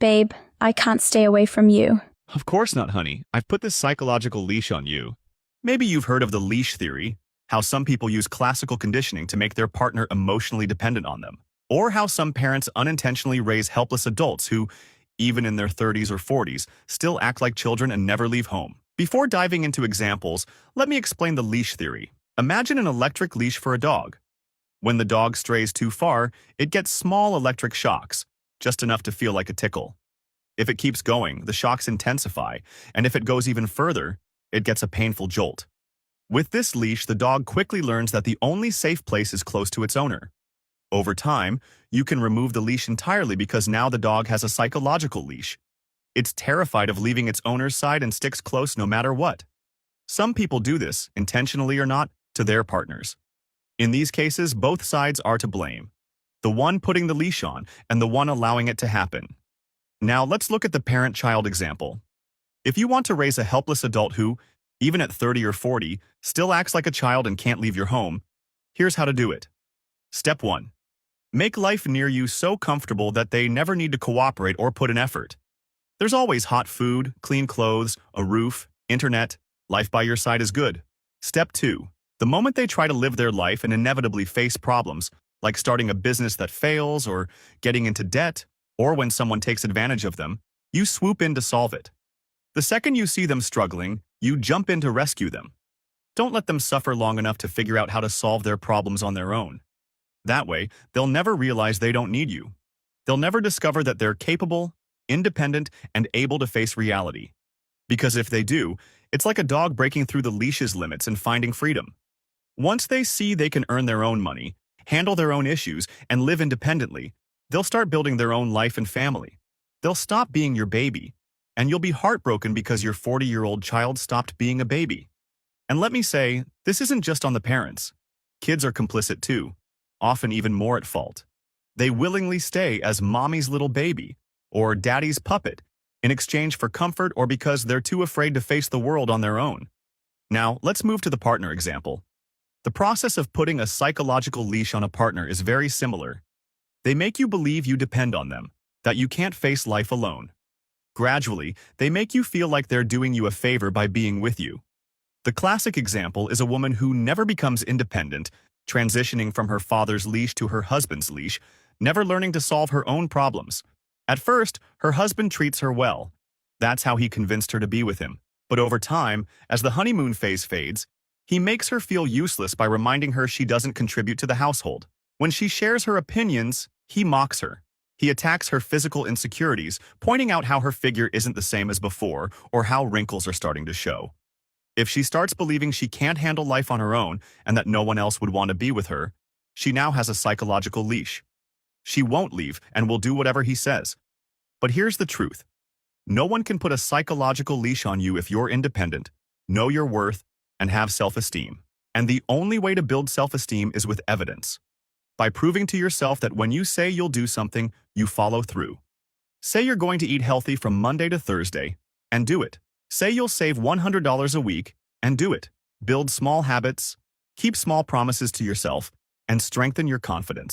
Babe, I can't stay away from you. Of course not, honey. I've put this psychological leash on you. Maybe you've heard of the leash theory, how some people use classical conditioning to make their partner emotionally dependent on them, or how some parents unintentionally raise helpless adults who, even in their 30s or 40s, still act like children and never leave home. Before diving into examples, let me explain the leash theory. Imagine an electric leash for a dog. When the dog strays too far, it gets small electric shocks, just enough to feel like a tickle. If it keeps going, the shocks intensify, and if it goes even further, it gets a painful jolt. With this leash, the dog quickly learns that the only safe place is close to its owner. Over time, you can remove the leash entirely because now the dog has a psychological leash. It's terrified of leaving its owner's side and sticks close no matter what. Some people do this, intentionally or not, to their partners. In these cases, both sides are to blame. The one putting the leash on and the one allowing it to happen. Now let's look at the parent-child example. If you want to raise a helpless adult who, even at 30 or 40, still acts like a child and can't leave your home, here's how to do it. Step 1. Make life near you so comfortable that they never need to cooperate or put in effort. There's always hot food, clean clothes, a roof, internet. Life by your side is good. Step 2. The moment they try to live their life and inevitably face problems, like starting a business that fails or getting into debt, or when someone takes advantage of them, you swoop in to solve it. The second you see them struggling, you jump in to rescue them. Don't let them suffer long enough to figure out how to solve their problems on their own. That way, they'll never realize they don't need you. They'll never discover that they're capable, independent, and able to face reality. Because if they do, it's like a dog breaking through the leash's limits and finding freedom. Once they see they can earn their own money, handle their own issues, and live independently, they'll start building their own life and family. They'll stop being your baby, and you'll be heartbroken because your 40-year-old child stopped being a baby. And let me say, this isn't just on the parents. Kids are complicit too, often even more at fault. They willingly stay as mommy's little baby or daddy's puppet in exchange for comfort or because they're too afraid to face the world on their own. Now, let's move to the partner example. The process of putting a psychological leash on a partner is very similar. They make you believe you depend on them, that you can't face life alone. Gradually, they make you feel like they're doing you a favor by being with you. The classic example is a woman who never becomes independent, transitioning from her father's leash to her husband's leash, never learning to solve her own problems. At first, her husband treats her well. That's how he convinced her to be with him. But over time, as the honeymoon phase fades, he makes her feel useless by reminding her she doesn't contribute to the household. When she shares her opinions, he mocks her. He attacks her physical insecurities, pointing out how her figure isn't the same as before or how wrinkles are starting to show. If she starts believing she can't handle life on her own and that no one else would want to be with her, she now has a psychological leash. She won't leave and will do whatever he says. But here's the truth. No one can put a psychological leash on you if you're independent, know your worth, and have self-esteem. And the only way to build self-esteem is with evidence. By proving to yourself that when you say you'll do something, you follow through. Say you're going to eat healthy from Monday to Thursday, and do it. Say you'll save $100 a week, and do it. Build small habits, keep small promises to yourself, and strengthen your confidence.